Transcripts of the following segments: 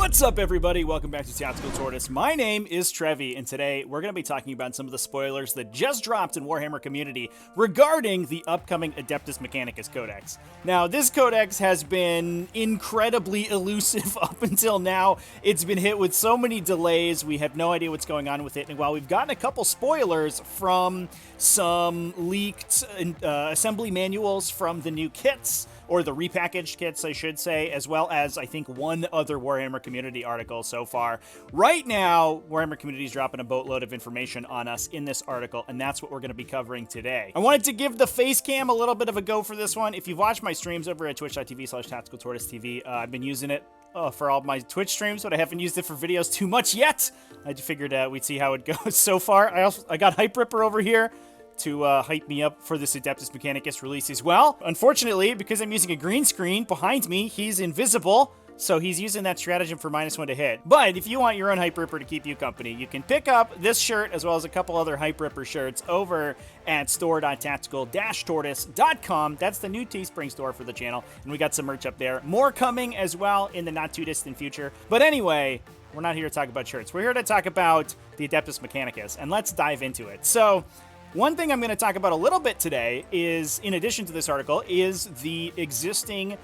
What's up, everybody? Welcome back to TacticalTortoise. My name is Trevi, and today we're going to be talking about some of the spoilers that just dropped in Warhammer Community regarding the upcoming Adeptus Mechanicus Codex. Now, this codex has been incredibly elusive up until now. It's been hit with so many delays. We have no idea what's going on with it, and while we've gotten a couple spoilers from some leaked assembly manuals from the new kits, or the repackaged kits, I should say, as well as, I think, one other Warhammer Community article so far. Right now, Warhammer Community is dropping a boatload of information on us in this article, and that's what we're going to be covering today. I wanted to give the face cam a little bit of a go for this one. If you've watched my streams over at twitch.tv/TacticalTortoiseTV, I've been using it for all my Twitch streams, but I haven't used it for videos too much yet. I just figured we'd see how it goes so far. I got Hype Ripper over here to hype me up for this Adeptus Mechanicus release as well. Unfortunately, because I'm using a green screen behind me, he's invisible, so he's using that stratagem for -1 to hit. But if you want your own Hype Ripper to keep you company, you can pick up this shirt as well as a couple other Hype Ripper shirts over at store.tactical-tortoise.com. That's the new Teespring store for the channel, and we got some merch up there. More coming as well in the not-too-distant future. But anyway, we're not here to talk about shirts. We're here to talk about the Adeptus Mechanicus, and let's dive into it. So, one thing I'm going to talk about a little bit today is, in addition to this article, is the existing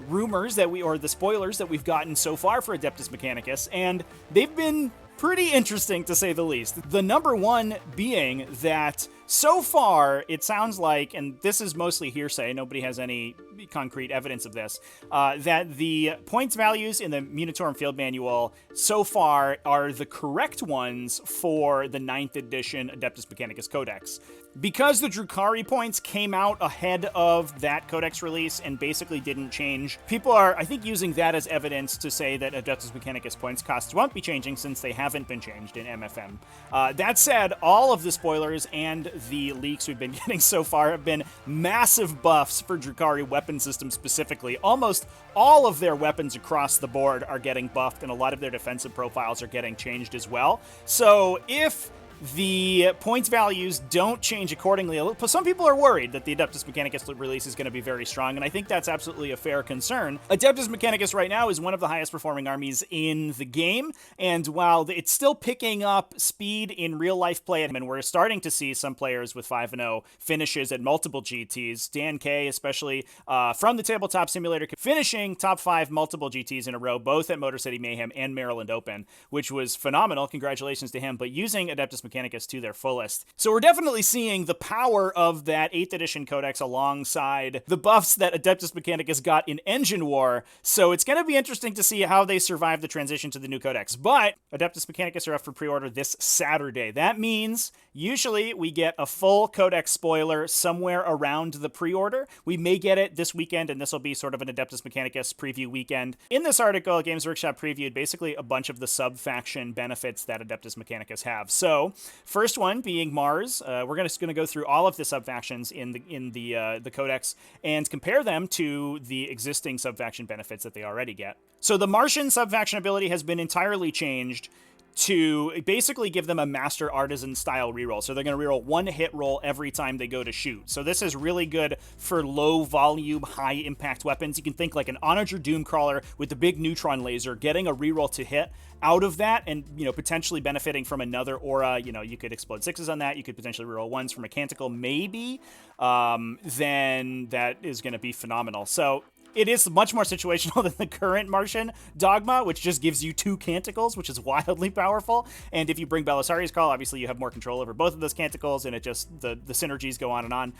rumors or the spoilers that we've gotten so far for Adeptus Mechanicus, and they've been pretty interesting to say the least. The number one being that so far, it sounds like, and this is mostly hearsay, nobody has any concrete evidence of this, that the points values in the Munitorum Field Manual so far are the correct ones for the 9th edition Adeptus Mechanicus Codex. Because the Drukhari points came out ahead of that Codex release and basically didn't change, people are, I think, using that as evidence to say that Adeptus Mechanicus points costs won't be changing since they haven't been changed in MFM. That said, all of the spoilers and the leaks we've been getting so far have been massive buffs for Drukhari weapon systems specifically. Almost all of their weapons across the board are getting buffed, and a lot of their defensive profiles are getting changed as well. So if the points values don't change accordingly, some people are worried that the Adeptus Mechanicus release is going to be very strong, and I think that's absolutely a fair concern. Adeptus Mechanicus right now is one of the highest performing armies in the game, and while it's still picking up speed in real life play, and we're starting to see some players with 5-0 finishes at multiple GTs, Dan K especially from the Tabletop Simulator, finishing top 5 multiple GTs in a row, both at Motor City Mayhem and Maryland Open, which was phenomenal. Congratulations to him, but using Adeptus Mechanicus to their fullest. So we're definitely seeing the power of that 8th edition codex alongside the buffs that Adeptus Mechanicus got in Engine War, so it's going to be interesting to see how they survive the transition to the new codex. But Adeptus Mechanicus are up for pre-order this Saturday. That means usually we get a full codex spoiler somewhere around the pre-order. We may get it this weekend, and this will be sort of an Adeptus Mechanicus preview weekend. In this article, Games Workshop previewed basically a bunch of the sub-faction benefits that Adeptus Mechanicus have. So, first one being Mars. We're just going to go through all of the sub-factions in the Codex and compare them to the existing sub-faction benefits that they already get. So the Martian sub-faction ability has been entirely changed to basically give them a Master Artisan style reroll. So they're going to reroll 1 hit roll every time they go to shoot. So this is really good for low volume, high impact weapons. You can think like an Onager Doomcrawler with the big neutron laser, getting a reroll to hit out of that, and potentially benefiting from another aura. You could explode 6s on that. You could potentially reroll 1s from a Canticle, maybe. Then that is going to be phenomenal. So it is much more situational than the current Martian Dogma, which just gives you 2 Canticles, which is wildly powerful. And if you bring Belisarius Call, obviously you have more control over both of those Canticles, and it just, the synergies go on and on.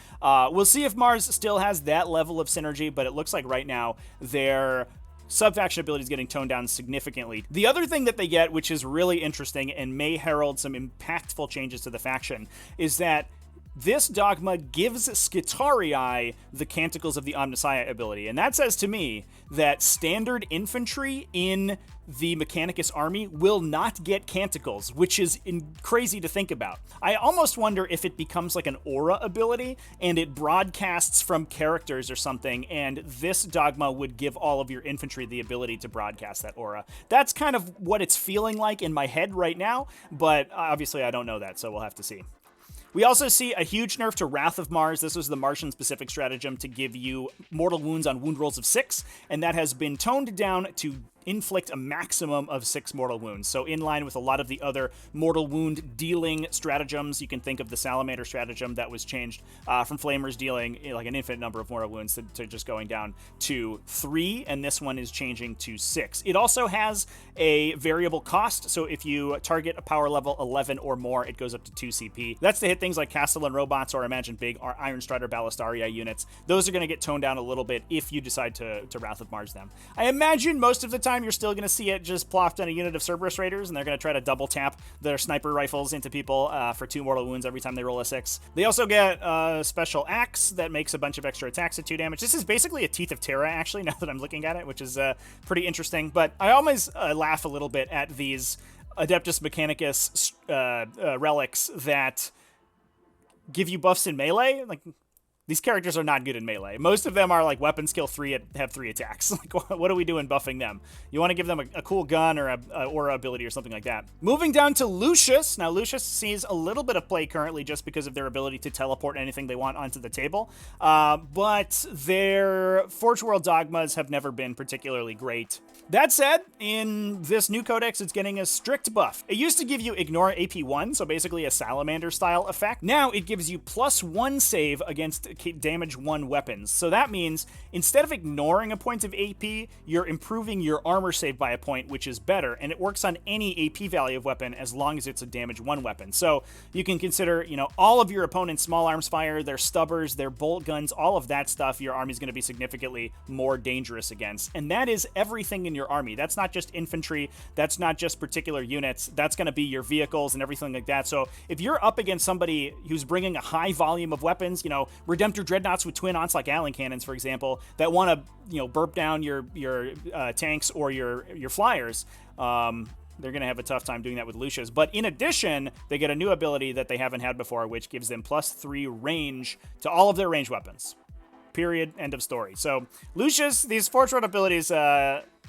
We'll see if Mars still has that level of synergy, but it looks like right now their sub-faction ability is getting toned down significantly. The other thing that they get, which is really interesting and may herald some impactful changes to the faction, is that this Dogma gives Skitarii the Canticles of the Omnissiah ability, and that says to me that standard infantry in the Mechanicus army will not get Canticles, which is crazy to think about. I almost wonder if it becomes like an aura ability, and it broadcasts from characters or something, and this Dogma would give all of your infantry the ability to broadcast that aura. That's kind of what it's feeling like in my head right now, but obviously I don't know that, so we'll have to see. We also see a huge nerf to Wrath of Mars. This was the Martian-specific stratagem to give you mortal wounds on wound rolls of 6, and that has been toned down to inflict a maximum of 6 mortal wounds. So in line with a lot of the other mortal wound dealing stratagems, you can think of the Salamander stratagem that was changed from Flamers dealing like an infinite number of mortal wounds to just going down to 3, and this one is changing to 6. It also has a variable cost, so if you target a power level 11 or more, it goes up to 2 CP. That's to hit things like Castellan robots or Imagine Big or Iron Strider Ballastaria units. Those are going to get toned down a little bit if you decide to Wrath of Mars them. I imagine most of the time you're still going to see it just plopped on a unit of Cerberus Raiders, and they're going to try to double tap their sniper rifles into people for 2 mortal wounds every time they roll a 6. They also get a special axe that makes a bunch of extra attacks at 2 damage. This is basically a Teeth of Terra, actually, now that I'm looking at it, which is pretty interesting. But I always laugh a little bit at these Adeptus Mechanicus relics that give you buffs in melee. Like, these characters are not good in melee. Most of them are like weapon skill 3 have 3 attacks. Like, what are we doing buffing them? You want to give them a cool gun or a aura ability or something like that. Moving down to Lucius. Now, Lucius sees a little bit of play currently just because of their ability to teleport anything they want onto the table. But their Forge World dogmas have never been particularly great. That said, in this new codex, it's getting a strict buff. It used to give you ignore AP1, so basically a Salamander style effect. Now it gives you +1 save against damage 1 weapons. So that means instead of ignoring a point of AP, you're improving your armor save by a point, which is better, and it works on any AP value of weapon as long as it's a damage 1 weapon. So you can consider, all of your opponent's small arms fire, their stubbers, their bolt guns, all of that stuff, your army's going to be significantly more dangerous against. And that is everything in your army. That's not just infantry, that's not just particular units, that's going to be your vehicles and everything like that. So if you're up against somebody who's bringing a high volume of weapons, Redemptor Dreadnoughts with twin onslaught Gatling cannons, for example, that want to, burp down your tanks or your flyers, they're going to have a tough time doing that with Lucius. But in addition, they get a new ability that they haven't had before, which gives them +3 range to all of their ranged weapons. Period. End of story. So Lucius, these Forge World abilities,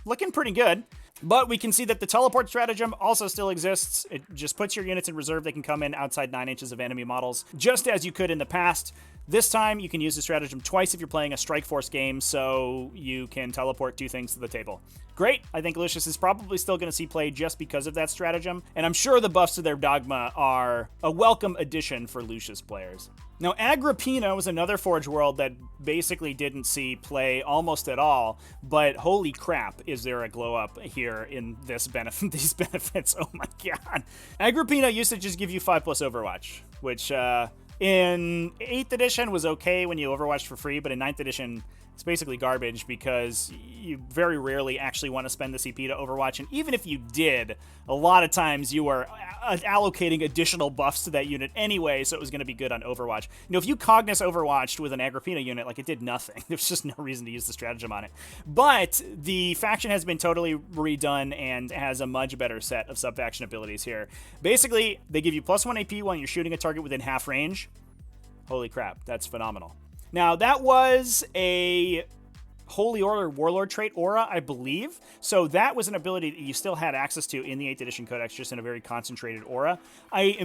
looking pretty good. But we can see that the teleport stratagem also still exists. It just puts your units in reserve. They can come in outside 9 inches of enemy models, just as you could in the past. This time, you can use the stratagem twice if you're playing a Strike Force game, so you can teleport 2 things to the table. Great. I think Lucius is probably still going to see play just because of that stratagem, and I'm sure the buffs to their dogma are a welcome addition for Lucius players. Now, Agripinaa was another Forge World that basically didn't see play almost at all, but holy crap, is there a glow up here in this these benefits. Oh my god. Agripinaa used to just give you 5+ Overwatch, which in 8th edition was okay when you Overwatched for free, but in 9th edition, it's basically garbage because you very rarely actually want to spend the CP to Overwatch, and even if you did, a lot of times you are allocating additional buffs to that unit anyway, so it was going to be good on Overwatch. If you Cognus Overwatched with an Agripinaa unit, like, it did nothing. There's just no reason to use the stratagem on it. But the faction has been totally redone and has a much better set of sub-faction abilities here. Basically, they give you +1 AP when you're shooting a target within half range. Holy crap, that's phenomenal. Now, that was a Holy Order Warlord trait aura, I believe. So that was an ability that you still had access to in the 8th edition codex, just in a very concentrated aura. I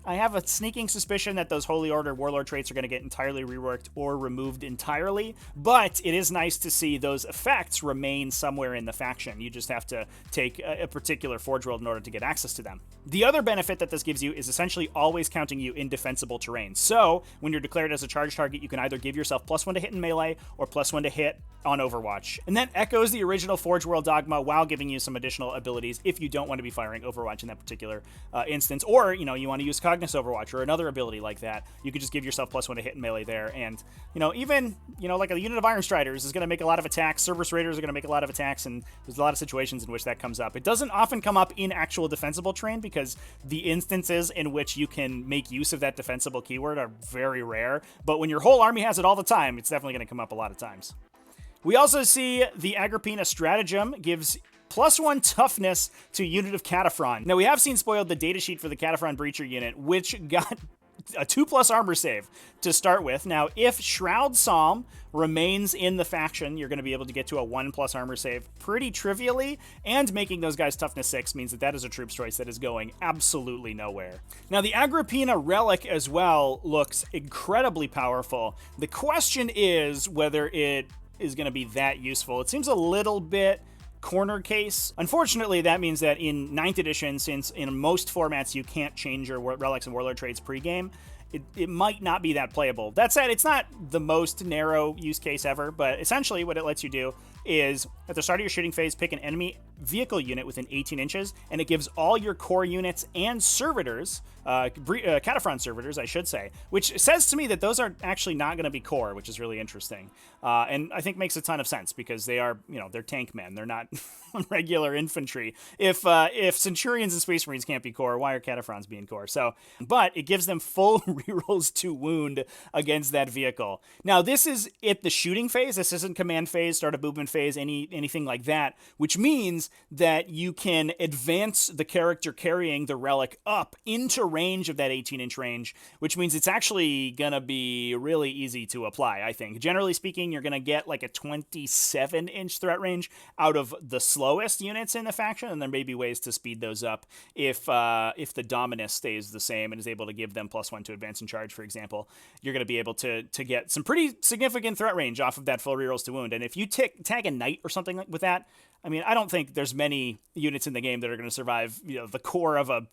have a sneaking suspicion that those Holy Order Warlord traits are going to get entirely reworked or removed entirely, but it is nice to see those effects remain somewhere in the faction. You just have to take a particular Forge World in order to get access to them. The other benefit that this gives you is essentially always counting you in defensible terrain. So when you're declared as a charge target, you can either give yourself +1 to hit in melee or +1 to hit on Overwatch. And that echoes the original Forge World dogma while giving you some additional abilities if you don't want to be firing Overwatch in that particular instance. Or, you want to use Cognus Overwatch or another ability like that. You could just give yourself +1 to hit in melee there. And, even, like a unit of Iron Striders is going to make a lot of attacks. Cerberus Raiders are going to make a lot of attacks, and there's a lot of situations in which that comes up. It doesn't often come up in actual defensible terrain because the instances in which you can make use of that defensible keyword are very rare. But when your whole army has it all the time, it's definitely going to come up a lot of times. We also see the Agripinaa stratagem gives +1 toughness to unit of Cataphron. Now, we have seen spoiled the datasheet for the Cataphron Breacher unit, which got a 2+ armor save to start with. Now, if Shroud Psalm remains in the faction, you're going to be able to get to a 1+ armor save pretty trivially, and making those guys toughness 6 means that is a troops choice that is going absolutely nowhere. Now, the Agripinaa relic as well looks incredibly powerful. The question is whether it is going to be that useful. It seems a little bit corner case. Unfortunately, that means that in 9th edition, since in most formats you can't change your relics and warlord traits pregame, it might not be that playable. That said, it's not the most narrow use case ever, but essentially what it lets you do is at the start of your shooting phase, pick an enemy vehicle unit within 18 inches, and it gives all your core units and servitors, Cataphron servitors, I should say, which says to me that those are actually not going to be core, which is really interesting. And I think makes a ton of sense because they are, they're tank men. They're not regular infantry. If Centurions and Space Marines can't be core, why are Cataphrons being core? So, but it gives them full rerolls to wound against that vehicle. Now, this is at the shooting phase. This isn't command phase, start of movement phase, anything like that, which means that you can advance the character carrying the relic up into range of that 18-inch range, which means it's actually going to be really easy to apply, I think. Generally speaking, you're going to get like a 27-inch threat range out of the slowest units in the faction, and there may be ways to speed those up if the Dominus stays the same and is able to give them +1 to advance and charge, for example. You're going to be able to get some pretty significant threat range off of that full rerolls to wound. And if you tag a knight or something like with that, I mean, I don't think there's many units in the game that are going to survive, the core of a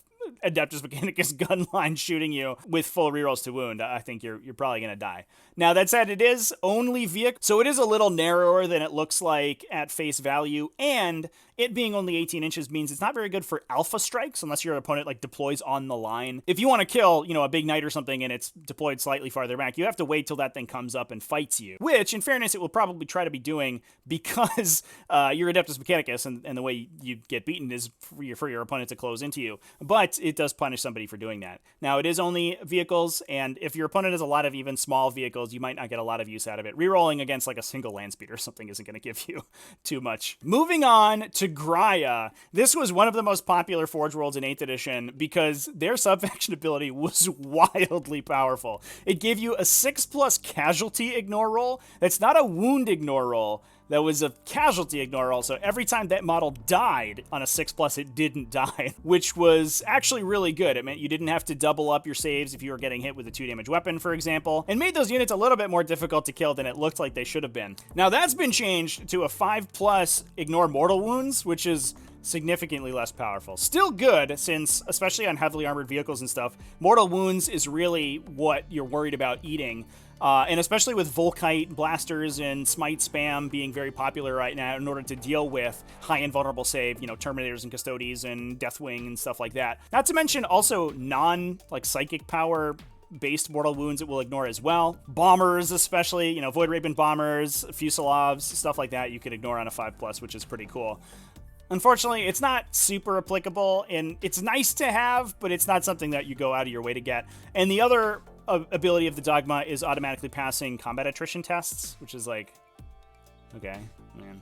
Adeptus Mechanicus gun line shooting you with full rerolls to wound. I think you're probably going to die. Now, that said, it is only vehicle, so it is a little narrower than it looks like at face value, and it being only 18 inches means it's not very good for alpha strikes unless your opponent like deploys on the line. If you want to kill, a big knight or something and it's deployed slightly farther back, you have to wait till that thing comes up and fights you, which in fairness, it will probably try to be doing because you're Adeptus Mechanicus and the way you get beaten is for your opponent to close into you. But it does punish somebody for doing that. Now, it is only vehicles, and if your opponent has a lot of even small vehicles, you might not get a lot of use out of it. Rerolling against like a single land speed or something isn't going to give you too much. Moving on to Graya. This was one of the most popular Forge Worlds in 8th edition because their subfaction ability was wildly powerful. It gave you a 6+ casualty ignore roll. That's not a wound ignore roll. That was a casualty ignore roll, so every time that model died on a 6+, it didn't die, which was actually really good. It meant you didn't have to double up your saves if you were getting hit with a 2-damage weapon, for example, and made those units a little bit more difficult to kill than it looked like they should have been. Now, that's been changed to a 5+ ignore mortal wounds, which is significantly less powerful. Still good, since, especially on heavily armored vehicles and stuff, mortal wounds is really what you're worried about eating. And especially with Volkite blasters and Smite spam being very popular right now in order to deal with high invulnerable save, Terminators and Custodes and Deathwing and stuff like that. Not to mention also psychic power based mortal wounds it will ignore as well. Bombers especially, Void Raven bombers, Fusilovs, stuff like that you could ignore on a 5+, which is pretty cool. Unfortunately, it's not super applicable, and it's nice to have, but it's not something that you go out of your way to get. And the other ability of the Dogma is automatically passing combat attrition tests, which is like, okay, man.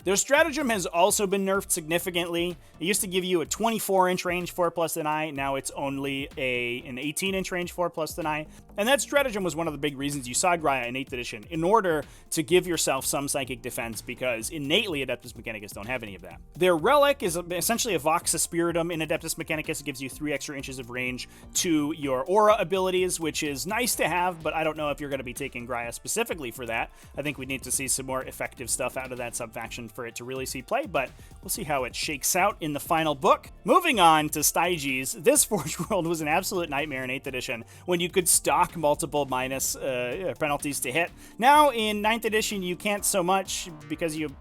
Their stratagem has also been nerfed significantly. It used to give you a 24-inch range 4+ deny. Now it's only an 18-inch range 4+ deny. And that stratagem was one of the big reasons you saw Graya in 8th edition, in order to give yourself some psychic defense, because innately Adeptus Mechanicus don't have any of that. Their relic is essentially a Vox Spiritum in Adeptus Mechanicus. It gives you 3 extra inches of range to your aura abilities, which is nice to have, but I don't know if you're going to be taking Graya specifically for that. I think we need to see some more effective stuff out of that subfaction for it to really see play, but we'll see how it shakes out in the final book. Moving on to Stygies, this Forge World was an absolute nightmare in 8th edition when you could stock multiple minus penalties to hit. Now in 9th edition you can't so much because you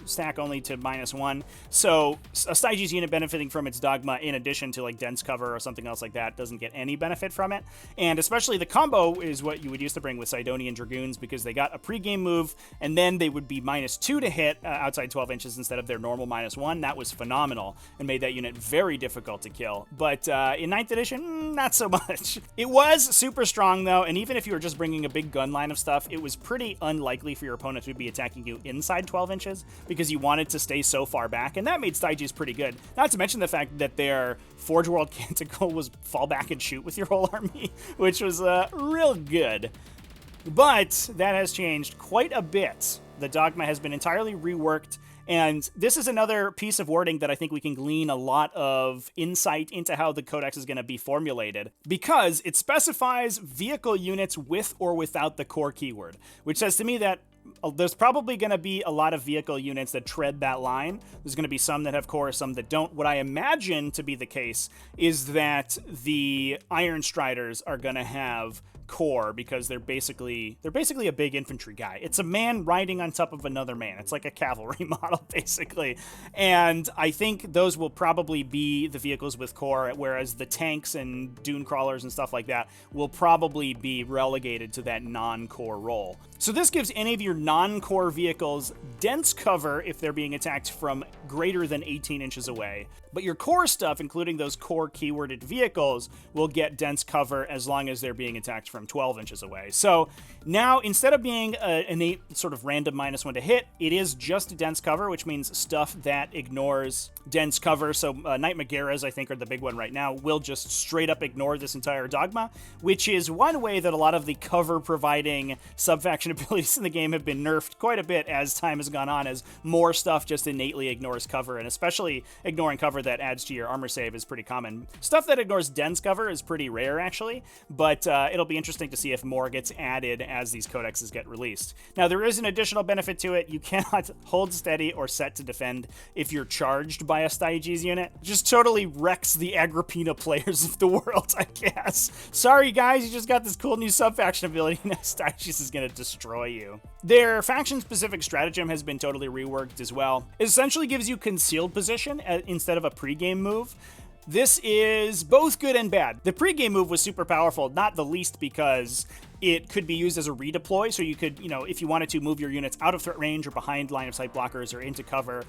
stack only to -1. So a Stygies unit benefiting from its Dogma in addition to like dense cover or something else like that doesn't get any benefit from it. And especially the combo is what you would used to bring with Sidonian Dragoons, because they got a pregame move and then they would be -2 to hit outside 12 inches instead of their normal -1. That was phenomenal and made that unit very difficult to kill. But in 9th edition, not so much. It was super strong though, and even if you were just bringing a big gun line of stuff, it was pretty unlikely for your opponent to be attacking you inside 12 inches because you wanted to stay so far back, and that made Stygies pretty good. Not to mention the fact that their Forge World Canticle was fall back and shoot with your whole army, which was real good. But that has changed quite a bit. The Dogma has been entirely reworked, and this is another piece of wording that I think we can glean a lot of insight into how the Codex is going to be formulated, because it specifies vehicle units with or without the core keyword, which says to me that there's probably going to be a lot of vehicle units that tread that line. There's going to be some that have core, some that don't. What I imagine to be the case is that the Iron Striders are going to have core because they're basically a big infantry guy. It's a man riding on top of another man. It's like a cavalry model basically. And I think those will probably be the vehicles with core, whereas the tanks and dune crawlers and stuff like that will probably be relegated to that non-core role. So this gives any of your non-core vehicles dense cover if they're being attacked from greater than 18 inches away. But your core stuff, including those core keyworded vehicles, will get dense cover as long as they're being attacked from 12 inches away. So now, instead of being an innate sort of random -1 to hit, it is just dense cover, which means stuff that ignores dense cover. So Knight Megaras, I think, are the big one right now, will just straight up ignore this entire dogma, which is one way that a lot of the cover-providing sub-faction abilities in the game have been nerfed quite a bit as time has gone on, as more stuff just innately ignores cover, and especially ignoring cover that adds to your armor save is pretty common. Stuff that ignores dense cover is pretty rare, actually, but it'll be interesting to see if more gets added as these codexes get released. Now, there is an additional benefit to it. You cannot hold steady or set to defend if you're charged by a Stygies unit. Just totally wrecks the Agripinaa players of the world, I guess. Sorry, guys, you just got this cool new sub-faction ability. Now Stygies is going to destroy you. Their faction-specific stratagem has been totally reworked as well. It essentially gives you concealed position instead of a pre-game move. This is both good and bad. The pre-game move was super powerful, not the least because it could be used as a redeploy, so you could, if you wanted to, move your units out of threat range or behind line of sight blockers or into cover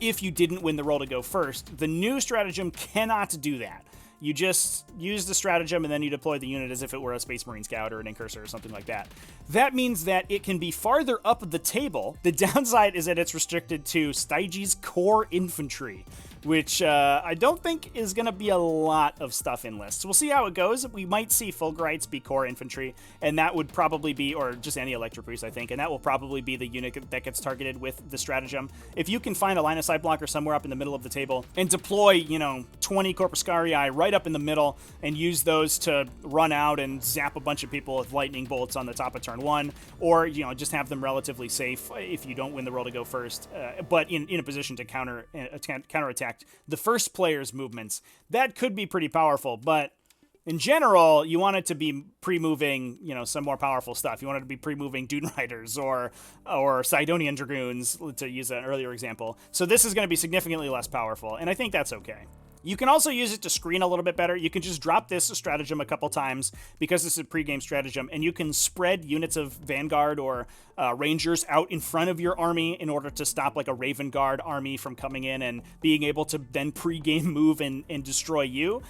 if you didn't win the roll to go first. The new stratagem cannot do that. You just use the stratagem and then you deploy the unit as if it were a Space Marine Scout or an Incursor or something like that. That means that it can be farther up the table. The downside is that it's restricted to Stygies core infantry, which I don't think is going to be a lot of stuff in lists. We'll see how it goes. We might see Fulgurites be core infantry, and that would probably be, or just any Electro Priest, I think, and that will probably be the unit that gets targeted with the stratagem. If you can find a line of sight blocker somewhere up in the middle of the table and deploy, 20 Corpuscarii right up in the middle and use those to run out and zap a bunch of people with lightning bolts on the top of turn 1, or, just have them relatively safe if you don't win the roll to go first, but in a position to counterattack the first player's movements, that could be pretty powerful. But in general, you want it to be pre-moving, some more powerful stuff. You want it to be pre-moving Dune Riders or Sidonian Dragoons, to use an earlier example. So this is going to be significantly less powerful, and I think that's okay. You can also use it to screen a little bit better. You can just drop this stratagem a couple times because this is a pregame stratagem, and you can spread units of Vanguard or Rangers out in front of your army in order to stop like a Raven Guard army from coming in and being able to then pregame move and destroy you.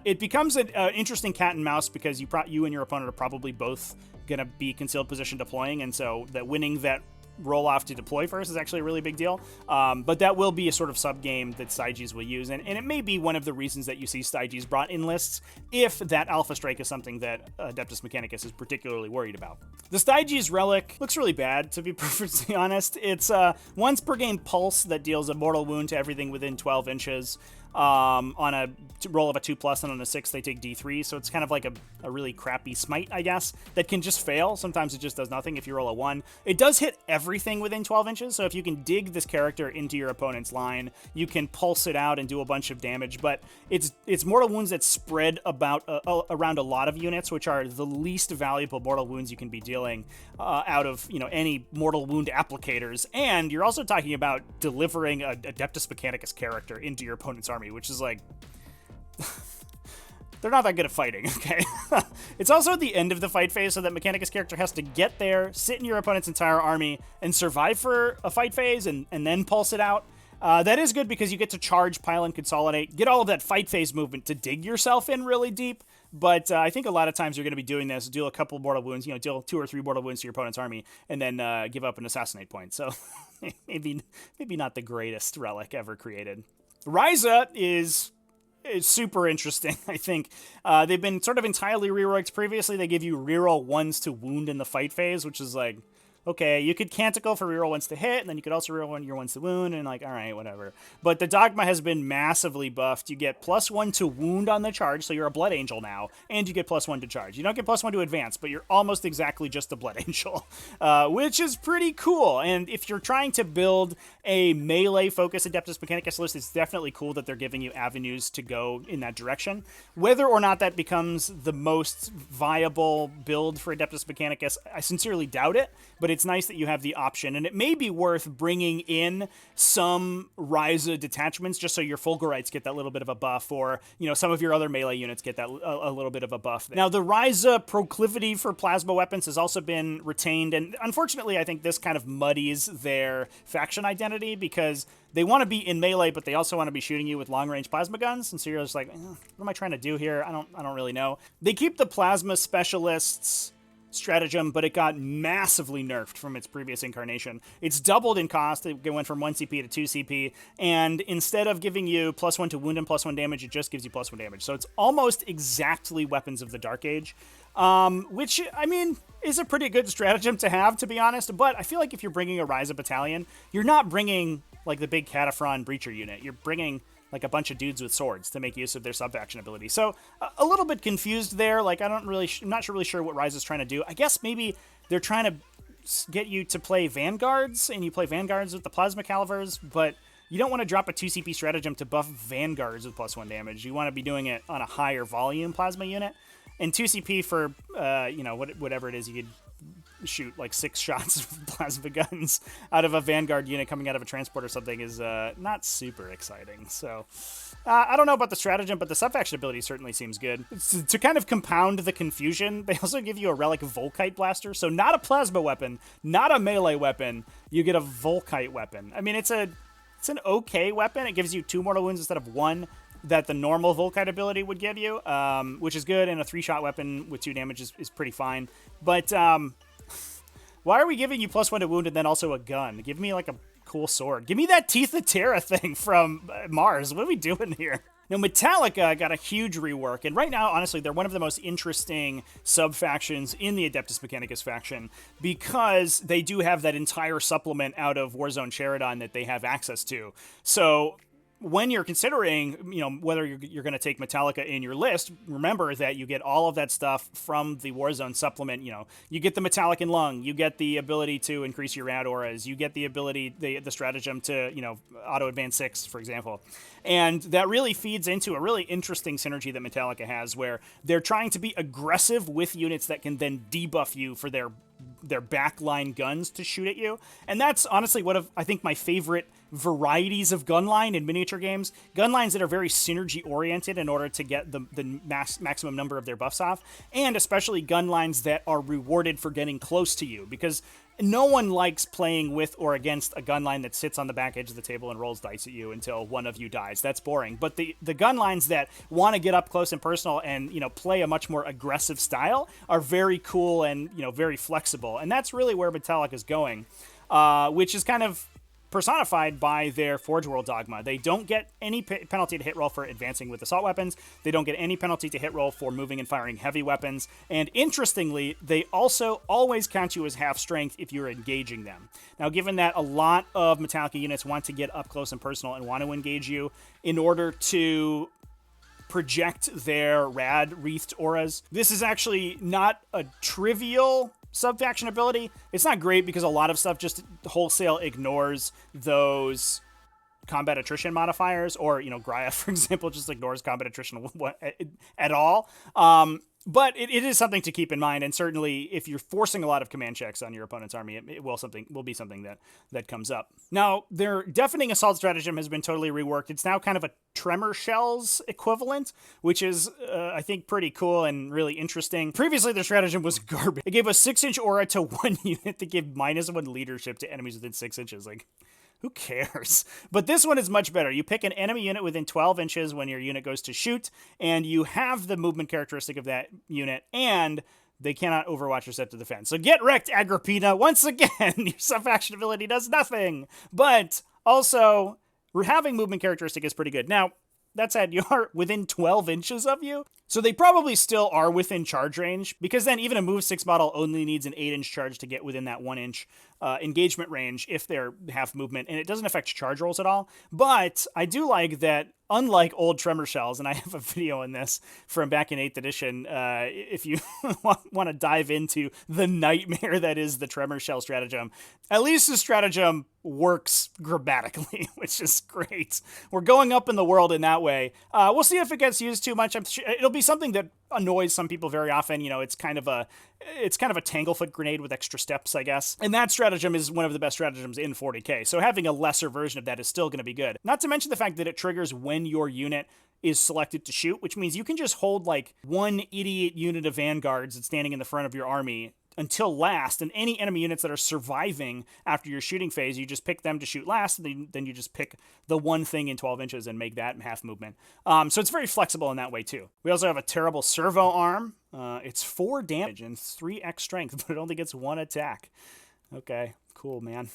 It becomes an interesting cat and mouse because you and your opponent are probably both going to be concealed position deploying, and so that winning that roll off to deploy first is actually a really big deal. But that will be a sort of sub-game that Stygies will use, and it may be one of the reasons that you see Stygies brought in lists if that Alpha Strike is something that Adeptus Mechanicus is particularly worried about. The Stygies Relic looks really bad, to be perfectly honest. It's a once per game pulse that deals a mortal wound to everything within 12 inches. On a roll of a 2+, and on a 6 they take D3, so it's kind of like a really crappy smite, I guess, that can just fail. Sometimes it just does nothing if you roll a 1. It does hit everything within 12 inches, so if you can dig this character into your opponent's line, you can pulse it out and do a bunch of damage, but it's mortal wounds that spread around a lot of units, which are the least valuable mortal wounds you can be dealing out of any mortal wound applicators, and you're also talking about delivering a Adeptus Mechanicus character into your opponent's army, which is like they're not that good at fighting, okay? It's also at the end of the fight phase, so that Mechanicus character has to get there, sit in your opponent's entire army, and survive for a fight phase, and then pulse it out. That is good because you get to charge, pile, and consolidate, get all of that fight phase movement to dig yourself in really deep, but I think a lot of times you're going to be doing this, deal a couple mortal wounds, deal 2 or 3 mortal wounds to your opponent's army, and then give up an assassinate point, so maybe not the greatest relic ever created. Ryza is super interesting, I think. They've been sort of entirely reworked. Previously, they give you reroll 1s to wound in the fight phase, which is like, okay, you could Canticle for reroll once to hit, and then you could also reroll your ones to wound, and like, all right, whatever. But the Dogma has been massively buffed. You get +1 to wound on the charge, so you're a Blood Angel now, and you get +1 to charge. You don't get +1 to advance, but you're almost exactly just a Blood Angel, which is pretty cool. And if you're trying to build a melee-focused Adeptus Mechanicus list, it's definitely cool that they're giving you avenues to go in that direction. Whether or not that becomes the most viable build for Adeptus Mechanicus, I sincerely doubt it, but it's nice that you have the option, and it may be worth bringing in some Ryza detachments just so your Fulgurites get that little bit of a buff, or, you know, some of your other melee units get that a little bit of a buff. Now, the Ryza proclivity for plasma weapons has also been retained, and unfortunately, I think this kind of muddies their faction identity, because they want to be in melee, but they also want to be shooting you with long-range plasma guns, and so you're just like, what am I trying to do here? I don't really know. They keep the plasma specialists stratagem, but it got massively nerfed from its previous incarnation. It's doubled in cost. It went from 1 CP to 2 CP, and instead of giving you +1 to wound and +1 damage, it just gives you +1 damage. So it's almost exactly Weapons of the Dark Age, which, I mean, is a pretty good stratagem to have, to be honest, but I feel like if you're bringing a Ryza battalion, you're not bringing, like, the big Cataphren Breacher unit. You're bringing like a bunch of dudes with swords to make use of their sub-faction ability. So a little bit confused there. Like, I'm not really sure what Ryza's trying to do. I guess maybe they're trying to get you to play Vanguards, and you play Vanguards with the Plasma Calivers, but you don't want to drop a 2 CP stratagem to buff Vanguards with +1 damage. You want to be doing it on a higher volume plasma unit. And 2 CP for, you know, whatever it is, you could shoot like 6 shots with plasma guns out of a Vanguard unit coming out of a transport or something is not super exciting. So I don't know about the stratagem, but the sub-faction ability certainly seems good. To kind of compound the confusion, they also give you a Relic Volkite Blaster. So not a plasma weapon, not a melee weapon, you get a Volkite weapon. I mean, it's an okay weapon. It gives you 2 mortal wounds instead of 1 that the normal Volkite ability would give you, which is good, and a 3-shot weapon with 2 damage is pretty fine. But why are we giving you +1 to wound and then also a gun? Give me like a cool sword. Give me that Teeth of Terra thing from Mars. What are we doing here? Now, Metallica got a huge rework, and right now, honestly, they're one of the most interesting sub-factions in the Adeptus Mechanicus faction, because they do have that entire supplement out of Warzone Sheridan that they have access to. So when you're considering, you know, whether you're going to take Metallica in your list, remember that you get all of that stuff from the Warzone supplement. You know, you get the Metallican Lung, you get the ability to increase your rad auras, you get the ability, the stratagem to, you know, auto advance 6, for example. And that really feeds into a really interesting synergy that Metallica has, where they're trying to be aggressive with units that can then debuff you for their backline guns to shoot at you. And that's honestly one of, I think, my favorite varieties of gunline in miniature games. Gunlines that are very synergy oriented in order to get the maximum number of their buffs off, and especially gunlines that are rewarded for getting close to you, because no one likes playing with or against a gunline that sits on the back edge of the table and rolls dice at you until one of you dies. That's boring. But the gunlines that want to get up close and personal and, you know, play a much more aggressive style are very cool and, you know, very flexible. And that's really where Metallica is going, which is kind of personified by their Forge World Dogma. They don't get any penalty to hit roll for advancing with assault weapons. They don't get any penalty to hit roll for moving and firing heavy weapons. And interestingly, they also always count you as half strength if you're engaging them. Now, given that a lot of Metallica units want to get up close and personal and want to engage you in order to project their rad wreathed auras, this is actually not a trivial sub-faction ability. It's not great because a lot of stuff just wholesale ignores those combat attrition modifiers, or, you know, Graia, for example, just ignores combat attrition at all. But it is something to keep in mind, and certainly if you're forcing a lot of command checks on your opponent's army, it will be something that comes up. Now, their Deafening Assault stratagem has been totally reworked. It's now kind of a Tremor Shells equivalent, which is, I think, pretty cool and really interesting. Previously, their stratagem was garbage. It gave a 6-inch aura to one unit to give -1 leadership to enemies within 6 inches. Like, who cares? But this one is much better. You pick an enemy unit within 12 inches when your unit goes to shoot, and you have the movement characteristic of that unit, and they cannot overwatch or set to defend. So get wrecked, Agripinaa. Once again, your sub-faction ability does nothing. But also, having movement characteristic is pretty good. Now, That said, you are within 12 inches of you. So they probably still are within charge range, because then even a move 6 model only needs an 8-inch charge to get within that 1-inch engagement range if they're half movement, and it doesn't affect charge rolls at all. But I do like that, unlike old Tremor Shells, and I have a video on this from back in 8th edition, if you want to dive into the nightmare that is the Tremor Shell stratagem, at least the stratagem works grammatically, which is great. We're going up in the world in that way. We'll see if it gets used too much. I'm sure it'll be something that annoys some people very often. You know, it's kind of a tanglefoot grenade with extra steps, I guess. And that stratagem is one of the best stratagems in 40k. So having a lesser version of that is still going to be good. Not to mention the fact that it triggers when your unit is selected to shoot, which means you can just hold like one idiot unit of vanguards that's standing in the front of your army until last, and any enemy units that are surviving after your shooting phase, you just pick them to shoot last, and then you just pick the one thing in 12 inches and make that half movement. So it's very flexible in that way too. We also have a terrible servo arm. It's 4 damage and 3x strength, but it only gets 1 attack. Okay, cool, man.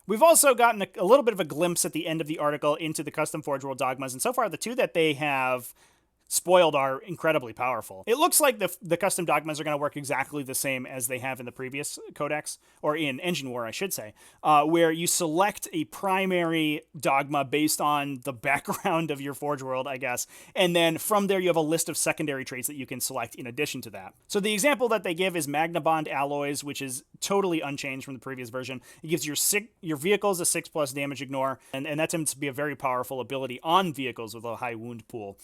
We've also gotten a little bit of a glimpse at the end of the article into the custom Forge World dogmas, and so far the 2 that they have spoiled are incredibly powerful. It looks like the custom dogmas are going to work exactly the same as they have in the previous Codex, or in Engine War, I should say, where you select a primary dogma based on the background of your Forge World, I guess, and then from there you have a list of secondary traits that you can select in addition to that. So the example that they give is Magna Bond Alloys, which is totally unchanged from the previous version. It gives your vehicles a 6+ damage ignore, and that tends to be a very powerful ability on vehicles with a high wound pool.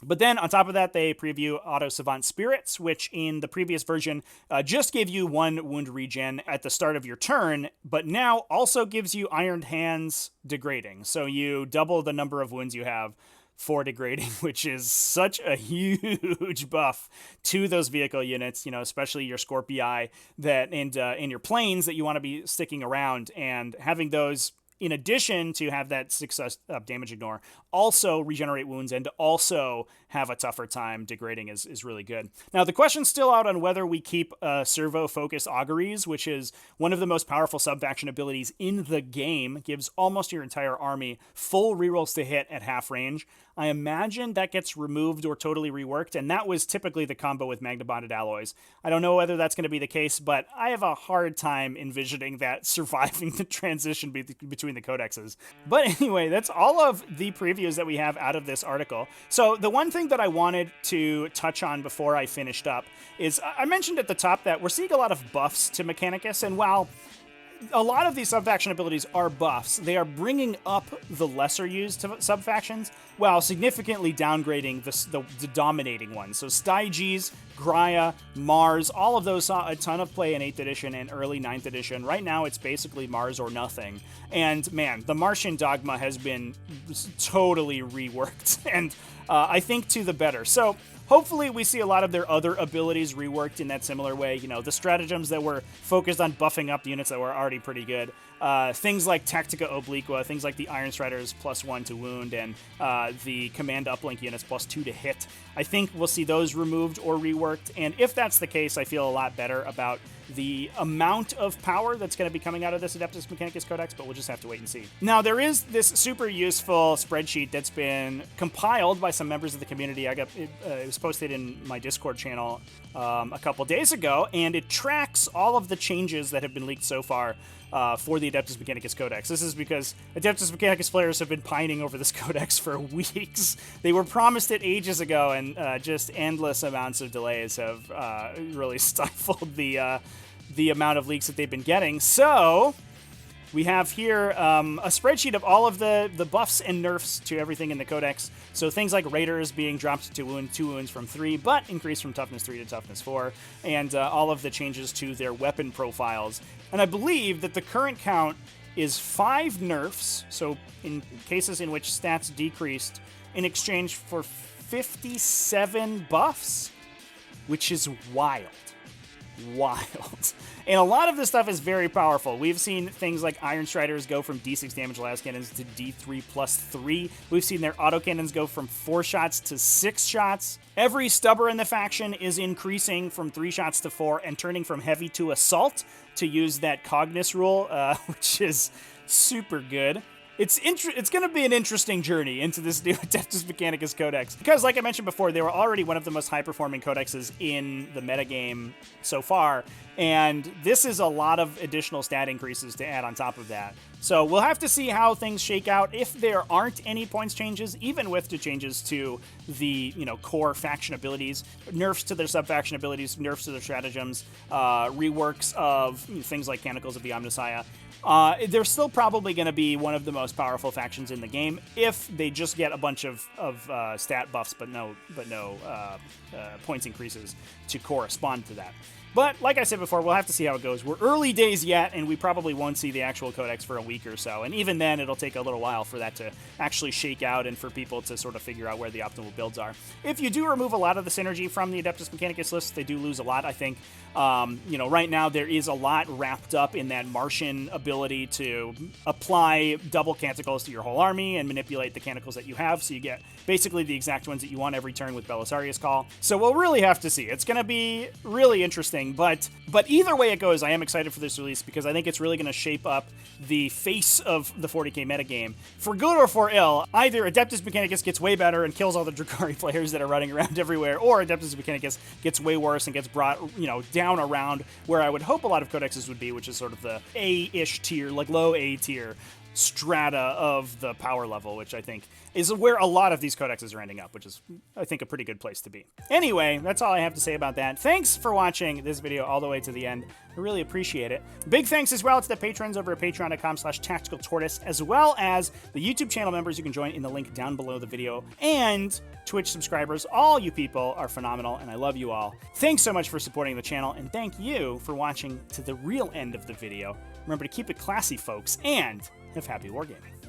But then, on top of that, they preview Auto Savant Spirits, which in the previous version just gave you 1 wound regen at the start of your turn, but now also gives you Ironed Hands degrading. So you double the number of wounds you have for degrading, which is such a huge buff to those vehicle units, you know, especially your Scorpii and your planes that you want to be sticking around, and having those, in addition to have that 6 damage ignore, also regenerate wounds and also have a tougher time degrading is really good. Now, the question's still out on whether we keep servo-focused auguries, which is one of the most powerful sub-faction abilities in the game. Gives almost your entire army full rerolls to hit at half range. I imagine that gets removed or totally reworked, and that was typically the combo with Magna Bonded Alloys. I don't know whether that's going to be the case, but I have a hard time envisioning that surviving the transition between the codexes. But anyway, that's all of the previews that we have out of this article. So the one thing that I wanted to touch on before I finished up is I mentioned at the top that we're seeing a lot of buffs to Mechanicus, and while a lot of these sub-faction abilities are buffs, they are bringing up the lesser used sub-factions while significantly downgrading the dominating ones. So Stygies, Graya, Mars, all of those saw a ton of play in 8th edition and early 9th edition. Right now it's basically Mars or nothing. And man, the Martian dogma has been totally reworked, and I think to the better. So hopefully we see a lot of their other abilities reworked in that similar way. You know, the stratagems that were focused on buffing up the units that were already pretty good. Things like Tactica Obliqua, things like the Iron Striders +1 to wound, and the Command Uplink units +2 to hit. I think we'll see those removed or reworked, and if that's the case, I feel a lot better about the amount of power that's going to be coming out of this Adeptus Mechanicus Codex, but we'll just have to wait and see. Now, there is this super useful spreadsheet that's been compiled by some members of the community. It was posted in my Discord channel a couple days ago, and it tracks all of the changes that have been leaked so far for the Adeptus Mechanicus Codex. This is because Adeptus Mechanicus players have been pining over this codex for weeks. They were promised it ages ago, and just endless amounts of delays have really stifled the amount of leaks that they've been getting. So we have here a spreadsheet of all of the buffs and nerfs to everything in the Codex. So things like Raiders being dropped to 2 wounds from 3, but increased from toughness 3 to toughness 4, and all of the changes to their weapon profiles. And I believe that the current count is 5 nerfs, so in cases in which stats decreased, in exchange for 57 buffs, which is wild. Wild. And a lot of this stuff is very powerful. We've seen things like Iron Striders go from D6 damage last cannons to D3 +3. We've seen their autocannons go from 4 shots to 6 shots. Every stubber in the faction is increasing from 3 shots to 4 and turning from heavy to assault to use that Cognis rule, which is super good. it's going to be an interesting journey into this new Adeptus Mechanicus Codex. Because, like I mentioned before, they were already one of the most high-performing codexes in the metagame so far, and this is a lot of additional stat increases to add on top of that. So we'll have to see how things shake out. If there aren't any points changes, even with the changes to the core faction abilities, nerfs to their sub-faction abilities, nerfs to their stratagems, reworks of things like Canticles of the Omnissiah, they're still probably going to be one of the most powerful factions in the game if they just get a bunch of stat buffs, but no points increases to correspond to that. But like I said before, we'll have to see how it goes. We're early days yet, and we probably won't see the actual codex for a week or so. And even then, it'll take a little while for that to actually shake out and for people to sort of figure out where the optimal builds are. If you do remove a lot of the synergy from the Adeptus Mechanicus list, they do lose a lot, I think. Right now there is a lot wrapped up in that Martian ability to apply double Canticles to your whole army and manipulate the Canticles that you have, so you get basically the exact ones that you want every turn with Belisarius Call. So we'll really have to see. It's going to be really interesting. But either way it goes, I am excited for this release because I think it's really going to shape up the face of the 40k metagame. For good or for ill, either Adeptus Mechanicus gets way better and kills all the Drukhari players that are running around everywhere, or Adeptus Mechanicus gets way worse and gets brought, down around where I would hope a lot of codexes would be, which is sort of the A-ish tier, like low A tier strata of the power level, which I think is where a lot of these codexes are ending up, which is, I think, a pretty good place to be. Anyway, that's all I have to say about that. Thanks for watching this video all the way to the end. I really appreciate it. Big thanks as well to the patrons over at patreon.com/TacticalTortoise, as well as the YouTube channel members you can join in the link down below the video, and Twitch subscribers. All you people are phenomenal, and I love you all. Thanks so much for supporting the channel, and thank you for watching to the real end of the video. Remember to keep it classy, folks, and have happy wargaming.